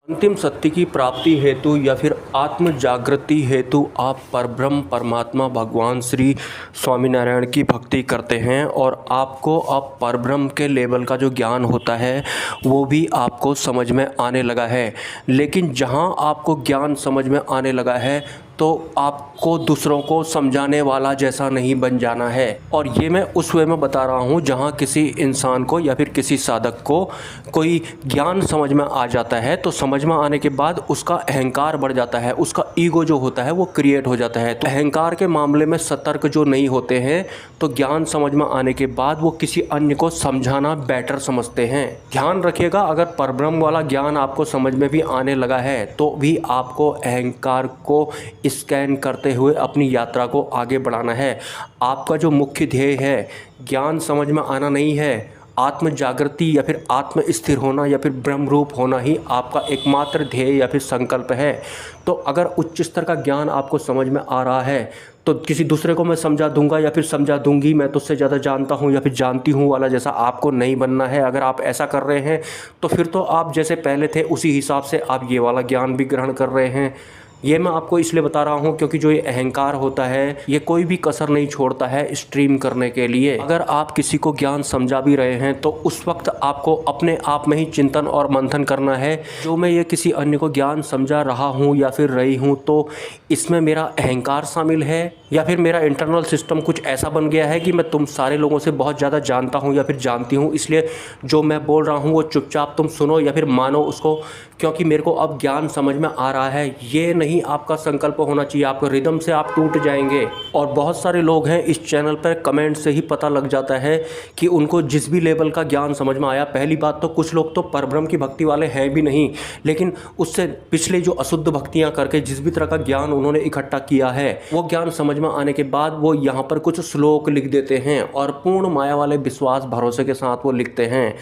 अंतिम सत्य की प्राप्ति हेतु या फिर आत्म जागृति हेतु आप परब्रह्म परमात्मा भगवान श्री स्वामीनारायण की भक्ति करते हैं और आपको अब परब्रह्म के लेवल का जो ज्ञान होता है वो भी आपको समझ में आने लगा है। लेकिन जहां आपको ज्ञान समझ में आने लगा है तो आपको दूसरों को समझाने वाला जैसा नहीं बन जाना है। और ये मैं उस वे में बता रहा हूँ जहाँ किसी इंसान को या फिर किसी साधक को कोई ज्ञान समझ में आ जाता है तो समझ में आने के बाद उसका अहंकार बढ़ जाता है, उसका ईगो जो होता है वो क्रिएट हो जाता है। तो अहंकार के मामले में सतर्क जो नहीं होते हैं तो ज्ञान समझ में आने के बाद वो किसी अन्य को समझाना बेटर समझते हैं। ध्यान रखिएगा, अगर परब्रह्म वाला ज्ञान आपको समझ में भी आने लगा है तो भी आपको अहंकार को स्कैन करते हुए अपनी यात्रा को आगे बढ़ाना है। आपका जो मुख्य ध्येय है ज्ञान समझ में आना नहीं है, आत्म जागृति या फिर आत्म स्थिर होना या फिर ब्रह्म रूप होना ही आपका एकमात्र ध्येय या फिर संकल्प है। तो अगर उच्च स्तर का ज्ञान आपको समझ में आ रहा है तो किसी दूसरे को मैं समझा दूंगा या फिर समझा दूंगी, मैं तुझसे ज़्यादा जानता हूँ या फिर जानती हूँ वाला जैसा आपको नहीं बनना है। अगर आप ऐसा कर रहे हैं तो फिर तो आप जैसे पहले थे उसी हिसाब से आप ये वाला ज्ञान भी ग्रहण कर रहे हैं। ये मैं आपको इसलिए बता रहा हूँ क्योंकि जो ये अहंकार होता है ये कोई भी कसर नहीं छोड़ता है स्ट्रीम करने के लिए। अगर आप किसी को ज्ञान समझा भी रहे हैं तो उस वक्त आपको अपने आप में ही चिंतन और मंथन करना है, जो मैं ये किसी अन्य को ज्ञान समझा रहा हूँ या फिर रही हूँ तो इसमें मेरा अहंकार शामिल है या फिर मेरा इंटरनल सिस्टम कुछ ऐसा बन गया है कि मैं तुम सारे लोगों से बहुत ज़्यादा जानता हूँ या फिर जानती हूँ, इसलिए जो मैं बोल रहा हूँ वो चुपचाप तुम सुनो या फिर मानो उसको क्योंकि मेरे को अब ज्ञान समझ में आ रहा है। ये नहीं आपका संकल्प होना चाहिए, आपको रिदम से आप टूट जाएंगे। और बहुत सारे लोग हैं इस चैनल पर कमेंट से ही पता लग जाता है कि उनको जिस भी लेवल का ज्ञान समझ में आया। पहली बात तो कुछ लोग तो परब्रह्म की भक्ति वाले हैं भी नहीं, लेकिन उससे पिछले जो अशुद्ध भक्तियां करके जिस भी तरह का ज्ञान उन्होंने इकट्ठा किया है वो ज्ञान समझ में आने के बाद वो यहाँ पर कुछ श्लोक लिख देते हैं और पूर्ण माया वाले विश्वास भरोसे के साथ वो लिखते हैं।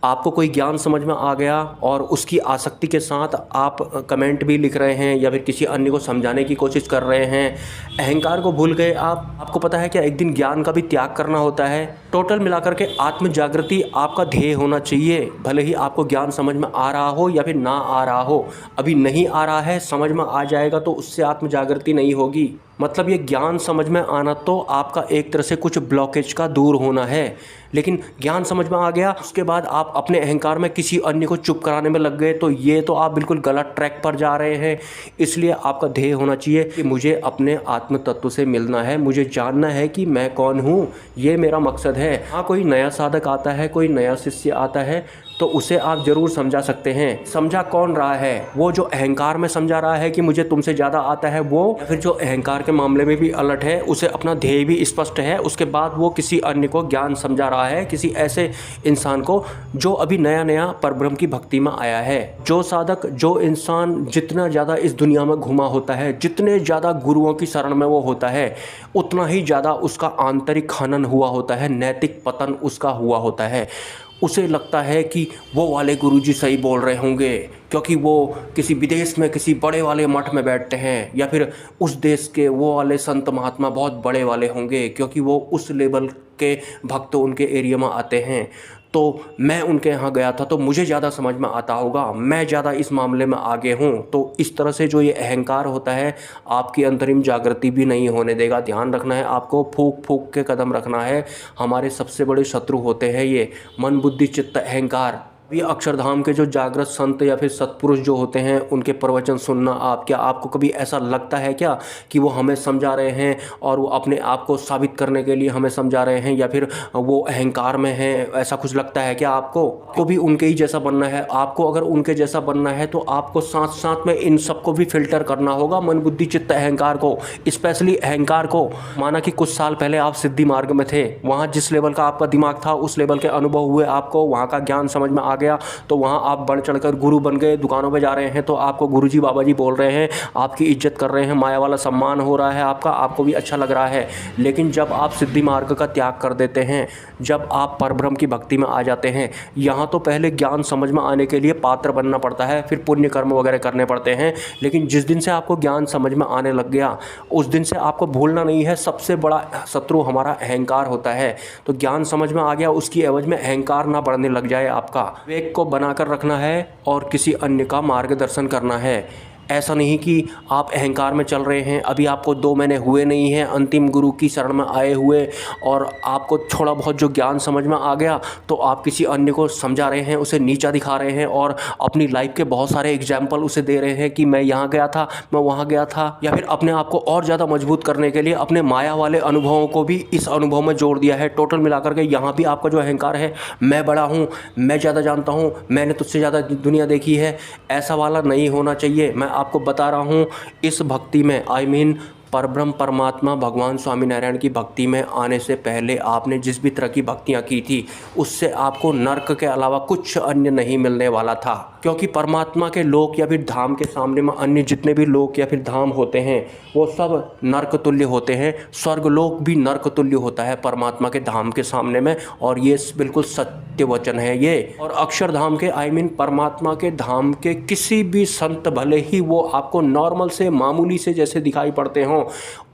आपको कोई ज्ञान समझ में आ गया और उसकी आसक्ति के साथ आप कमेंट भी लिख रहे हैं या फिर किसी अन्य को समझाने की कोशिश कर रहे हैं, अहंकार को भूल गए आप। आपको पता है क्या एक दिन ज्ञान का भी त्याग करना होता है। टोटल मिलाकर के आत्म जागृति आपका ध्येय होना चाहिए। भले ही आपको ज्ञान समझ में आ रहा हो या फिर ना आ रहा हो, अभी नहीं आ रहा है, समझ में आ जाएगा तो उससे आत्म जागृति नहीं होगी। मतलब ये ज्ञान समझ में आना तो आपका एक तरह से कुछ ब्लॉकेज का दूर होना है। लेकिन ज्ञान समझ में आ गया उसके बाद आप अपने अहंकार में किसी अन्य को चुप कराने में लग गए तो ये तो आप बिल्कुल गलत ट्रैक पर जा रहे हैं। इसलिए आपका ध्येय होना चाहिए कि मुझे अपने आत्म तत्व से मिलना है, मुझे जानना है कि मैं कौन हूँ, ये मेरा मकसद है। हाँ, कोई नया साधक आता है, कोई नया शिष्य आता है तो उसे आप ज़रूर समझा सकते हैं। समझा कौन रहा है? वो जो अहंकार में समझा रहा है कि मुझे तुमसे ज़्यादा आता है वो, या फिर जो अहंकार के मामले में भी अलर्ट है, उसे अपना ध्येय भी स्पष्ट है, उसके बाद वो किसी अन्य को ज्ञान समझा रहा है, किसी ऐसे इंसान को जो अभी नया नया परब्रह्म की भक्ति में आया है। जो साधक, जो इंसान जितना ज़्यादा इस दुनिया में घुमा होता है, जितने ज़्यादा गुरुओं की शरण में वो होता है, उतना ही ज़्यादा उसका आंतरिक खनन हुआ होता है, नैतिक पतन उसका हुआ होता है। उसे लगता है कि वो वाले गुरुजी सही बोल रहे होंगे क्योंकि वो किसी विदेश में किसी बड़े वाले मठ में बैठते हैं, या फिर उस देश के वो वाले संत महात्मा बहुत बड़े वाले होंगे क्योंकि वो उस लेवल के भक्त उनके एरिया में आते हैं। तो मैं उनके यहाँ गया था तो मुझे ज़्यादा समझ में आता होगा, मैं ज़्यादा इस मामले में आगे हूँ। तो इस तरह से जो ये अहंकार होता है आपकी अंतरिम जागृति भी नहीं होने देगा। ध्यान रखना है, आपको फूक फूक के कदम रखना है। हमारे सबसे बड़े शत्रु होते हैं ये मन बुद्धि चित्त अहंकार। ये अक्षरधाम के जो जागृत संत या फिर सत्पुरुष जो होते हैं उनके प्रवचन सुनना आप, क्या आपको कभी ऐसा लगता है क्या कि वो हमें समझा रहे हैं और वो अपने आप को साबित करने के लिए हमें समझा रहे हैं या फिर वो अहंकार में हैं? ऐसा कुछ लगता है क्या आपको? आपको भी उनके ही जैसा बनना है। आपको अगर उनके जैसा बनना है तो आपको साथ साथ में इन सबको भी फिल्टर करना होगा, मन बुद्धि चित्त अहंकार को, स्पेशली अहंकार को। माना कि कुछ साल पहले आप सिद्धि मार्ग में थे, वहाँ जिस लेवल का आपका दिमाग था उस लेवल के अनुभव हुए, आपको वहाँ का ज्ञान समझ में आ गया तो वहाँ आप बढ़ चढ़कर गुरु बन गए। दुकानों पे जा रहे हैं तो आपको गुरुजी बाबा जी बोल रहे हैं, आपकी इज्जत कर रहे हैं, माया वाला सम्मान हो रहा है आपका, आपको भी अच्छा लग रहा है। लेकिन जब आप सिद्धि मार्ग का त्याग कर देते हैं, जब आप परब्रह्म की भक्ति में आ जाते हैं, यहाँ तो पहले ज्ञान समझ में आने के लिए पात्र बनना पड़ता है, फिर पुण्य कर्म वगैरह करने पड़ते हैं। लेकिन जिस दिन से आपको ज्ञान समझ में आने लग गया उस दिन से आपको भूलना नहीं है, सबसे बड़ा शत्रु हमारा अहंकार होता है। तो ज्ञान समझ में आ गया, उसकी एवज में अहंकार ना बढ़ने लग जाए आपका। विवेक को बनाकर रखना है और किसी अन्य का मार्गदर्शन करना है। ऐसा नहीं कि आप अहंकार में चल रहे हैं, अभी आपको 2 महीने हुए नहीं हैं अंतिम गुरु की शरण में आए हुए और आपको थोड़ा बहुत जो ज्ञान समझ में आ गया तो आप किसी अन्य को समझा रहे हैं, उसे नीचा दिखा रहे हैं और अपनी लाइफ के बहुत सारे एग्जाम्पल उसे दे रहे हैं कि मैं यहाँ गया था, मैं वहाँ गया था, या फिर अपने आप को और ज़्यादा मजबूत करने के लिए अपने माया वाले अनुभवों को भी इस अनुभव में जोड़ दिया है। टोटल मिलाकर के यहाँ भी आपका जो अहंकार है, मैं बड़ा हूँ, मैं ज़्यादा जानता हूँ, मैंने तुझसे ज़्यादा दुनिया देखी है, ऐसा वाला नहीं होना चाहिए। मैं आपको बता रहा हूँ इस भक्ति में परब्रह्म परमात्मा भगवान स्वामीनारायण की भक्ति में आने से पहले आपने जिस भी तरह की भक्तियाँ की थी उससे आपको नर्क के अलावा कुछ अन्य नहीं मिलने वाला था, क्योंकि परमात्मा के लोक या फिर धाम के सामने में अन्य जितने भी लोक या फिर धाम होते हैं वो सब नर्क तुल्य होते हैं। स्वर्गलोक भी नर्क तुल्य होता है परमात्मा के धाम के सामने में, और ये बिल्कुल सत्य वचन है ये। और अक्षरधाम के परमात्मा के धाम के किसी भी संत, भले ही वो आपको नॉर्मल से मामूली से जैसे दिखाई पड़ते हों,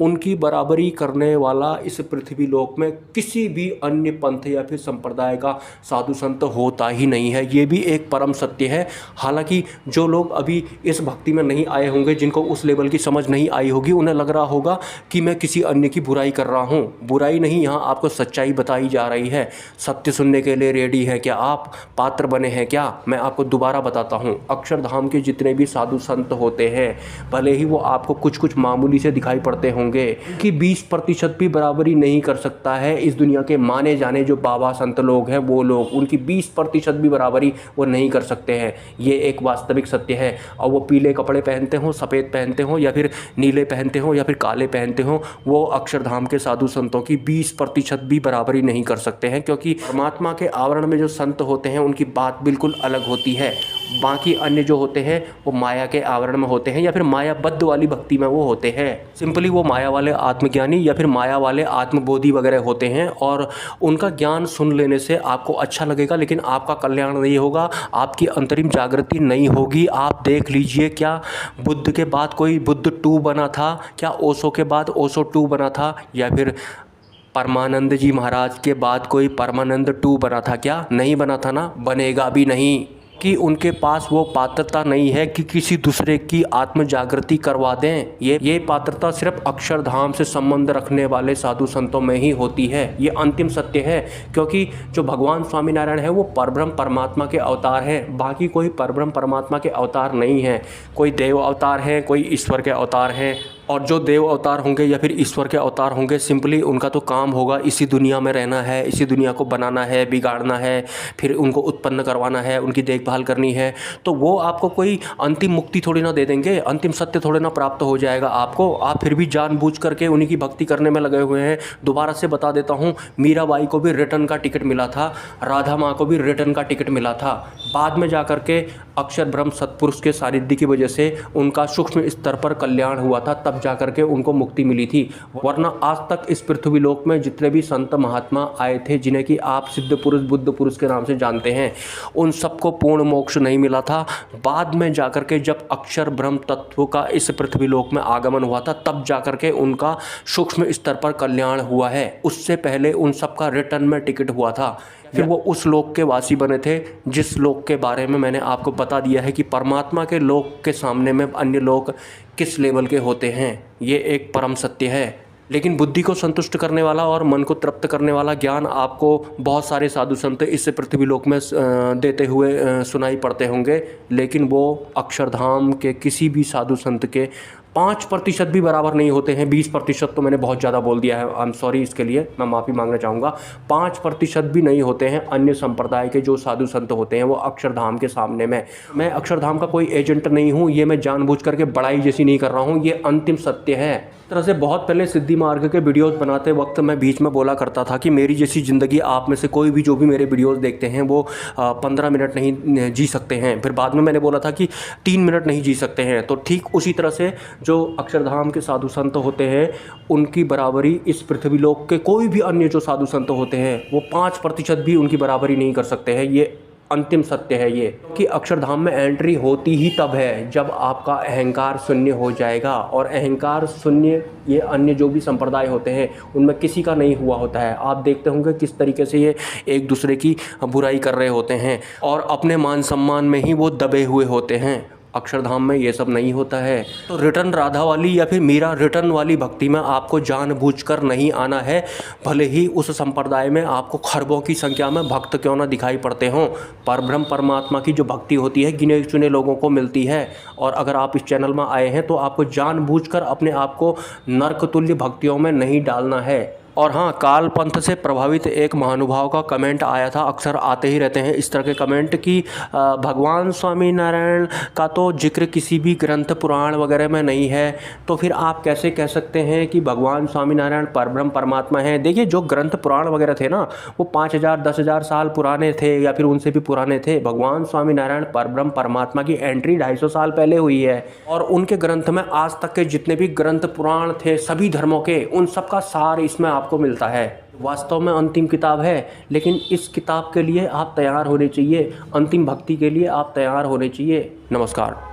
उनकी बराबरी करने वाला इस पृथ्वी लोक में किसी भी अन्य पंथ या फिर संप्रदाय का साधु संत होता ही नहीं है। ये भी एक परम सत्य है। हालांकि जो लोग अभी इस भक्ति में नहीं आए होंगे, जिनको उस लेवल की समझ नहीं आई होगी, उन्हें लग रहा होगा कि मैं किसी अन्य की बुराई कर रहा हूँ। बुराई नहीं, यहाँ आपको सच्चाई बताई जा रही है। सत्य सुनने के लिए रेडी है क्या आप? पात्र बने हैं क्या? मैं आपको दोबारा बताता हूँ, अक्षरधाम के जितने भी साधु संत होते हैं, भले ही वो आपको कुछ कुछ मामूली से दिखाई पड़ते होंगे कि 20% भी बराबरी नहीं कर सकता है इस दुनिया के माने जाने जो बाबा संत लोग हैं, वो लोग उनकी 20% भी बराबरी वो नहीं कर सकते हैं। ये एक वास्तविक सत्य है। और वो पीले कपड़े पहनते हों, सफ़ेद पहनते हों, या फिर नीले पहनते हों, या फिर काले पहनते हों, वो अक्षरधाम के साधु संतों की 20% भी बराबरी नहीं कर सकते हैं, क्योंकि परमात्मा के आवरण में जो संत होते हैं उनकी बात बिल्कुल अलग होती है। बाकी अन्य जो होते हैं वो माया के आवरण में होते हैं या फिर मायाबद्ध वाली भक्ति में वो होते हैं। सिंपली वो माया वाले आत्मज्ञानी या फिर माया वाले आत्मबोधि वगैरह होते हैं, और उनका ज्ञान सुन लेने से आपको अच्छा लगेगा, लेकिन आपका कल्याण नहीं होगा, आपकी अंतरिम जागृति नहीं होगी। आप देख लीजिए, क्या बुद्ध के बाद कोई बुद्ध 2 बना था? क्या ओशो के बाद ओशो 2 बना था? या फिर परमानंद जी महाराज के बाद कोई परमानंद 2 बना था? क्या नहीं बना था ना, बनेगा भी नहीं, कि उनके पास वो पात्रता नहीं है कि किसी दूसरे की आत्म जागृति करवा दें। ये पात्रता सिर्फ अक्षरधाम से संबंध रखने वाले साधु संतों में ही होती है। ये अंतिम सत्य है, क्योंकि जो भगवान स्वामीनारायण है वो परब्रह्म परमात्मा के अवतार हैं। बाकी कोई परब्रह्म परमात्मा के अवतार नहीं है। कोई देव अवतार है, कोई ईश्वर के अवतार हैं, और जो देव अवतार होंगे या फिर ईश्वर के अवतार होंगे, सिंपली उनका तो काम होगा इसी दुनिया में रहना है, इसी दुनिया को बनाना है, बिगाड़ना है, फिर उनको उत्पन्न करवाना है, उनकी देखभाल करनी है। तो वो आपको कोई अंतिम मुक्ति थोड़ी ना दे देंगे, अंतिम सत्य थोड़ी ना प्राप्त हो जाएगा आपको। आप फिर भी जानबूझ करके उन्हीं की भक्ति करने में लगे हुए हैं। दोबारा से बता देता हूँ, मीराबाई को भी रिटर्न का टिकट मिला था, राधा माँ को भी रिटर्न का टिकट मिला था। बाद में जा करके अक्षर ब्रह्म सत्पुरुष के सानिध्य की वजह से उनका सूक्ष्म स्तर पर कल्याण हुआ था, तब जा करके उनको मुक्ति मिली थी। वरना आज तक इस पृथ्वी लोक में जितने भी संत महात्मा आए थे, जिन्हें कि आप सिद्ध पुरुष, बुद्ध पुरुष के नाम से जानते हैं, उन सबको पूर्ण मोक्ष नहीं मिला था। बाद में जा करके जब अक्षर ब्रह्म तत्व का इस पृथ्वी लोक में आगमन हुआ था, तब जा करके उनका सूक्ष्म स्तर पर कल्याण हुआ है। उससे पहले उन सबका रिटर्न में टिकट हुआ था। फिर वो उस लोक के वासी बने थे जिस लोक के बारे में मैंने आपको बता दिया है कि परमात्मा के लोक के सामने में अन्य लोक किस लेवल के होते हैं। ये एक परम सत्य है। लेकिन बुद्धि को संतुष्ट करने वाला और मन को तृप्त करने वाला ज्ञान आपको बहुत सारे साधु संत इस पृथ्वी लोक में देते हुए सुनाई पड़ते होंगे, लेकिन वो अक्षरधाम के किसी भी साधु संत के 5% भी बराबर नहीं होते हैं। 20% तो मैंने बहुत ज़्यादा बोल दिया है, आई एम सॉरी, इसके लिए मैं माफ़ी मांगना चाहूँगा। 5% भी नहीं होते हैं अन्य संप्रदाय के जो साधु संत होते हैं वो अक्षरधाम के सामने में। मैं अक्षरधाम का कोई एजेंट नहीं हूँ, ये मैं जानबूझ करके बड़ाई जैसी नहीं कर रहा हूँ, ये अंतिम सत्य है। इस तरह से बहुत पहले सिद्धि मार्ग के वीडियोस बनाते वक्त मैं बीच में बोला करता था कि मेरी जैसी ज़िंदगी आप में से कोई भी जो भी मेरे वीडियोस देखते हैं वो 15 मिनट नहीं जी सकते हैं। फिर बाद में मैंने बोला था कि 3 मिनट नहीं जी सकते हैं। तो ठीक उसी तरह से जो अक्षरधाम के साधु संत होते हैं, उनकी बराबरी इस पृथ्वी लोक के कोई भी अन्य जो साधु संत होते हैं वो 5% भी उनकी बराबरी नहीं कर सकते हैं। ये अंतिम सत्य है ये कि अक्षरधाम में एंट्री होती ही तब है जब आपका अहंकार शून्य हो जाएगा। और अहंकार शून्य ये अन्य जो भी संप्रदाय होते हैं उनमें किसी का नहीं हुआ होता है। आप देखते होंगे किस तरीके से ये एक दूसरे की बुराई कर रहे होते हैं और अपने मान सम्मान में ही वो दबे हुए होते हैं। अक्षरधाम में ये सब नहीं होता है। तो रिटर्न राधा वाली या फिर मीरा रिटर्न वाली भक्ति में आपको जानबूझकर नहीं आना है, भले ही उस संप्रदाय में आपको खरबों की संख्या में भक्त क्यों ना दिखाई पड़ते हों। परब्रह्म परमात्मा की जो भक्ति होती है गिने चुने लोगों को मिलती है। और अगर आप इस चैनल में आए हैं तो आपको जानबूझकर अपने आप को नर्क तुल्य भक्तियों में नहीं डालना है। और हाँ, काल पंथ से प्रभावित एक महानुभाव का कमेंट आया था, अक्सर आते ही रहते हैं इस तरह के कमेंट कि भगवान स्वामी नारायण का तो जिक्र किसी भी ग्रंथ पुराण वगैरह में नहीं है, तो फिर आप कैसे कह सकते हैं कि भगवान स्वामी नारायण परब्रह्म परमात्मा हैं। देखिए, जो ग्रंथ पुराण वगैरह थे ना वो 5000 10,000 साल पुराने थे या फिर उनसे भी पुराने थे। भगवान स्वामी नारायण परब्रह्म परमात्मा की एंट्री 250 साल पहले हुई है और उनके ग्रंथ में आज तक के जितने भी ग्रंथ पुराण थे सभी धर्मों के, उन सब का सार इसमें आपको मिलता है। वास्तव में अंतिम किताब है, लेकिन इस किताब के लिए आप तैयार होने चाहिए, अंतिम भक्ति के लिए आप तैयार होने चाहिए। नमस्कार।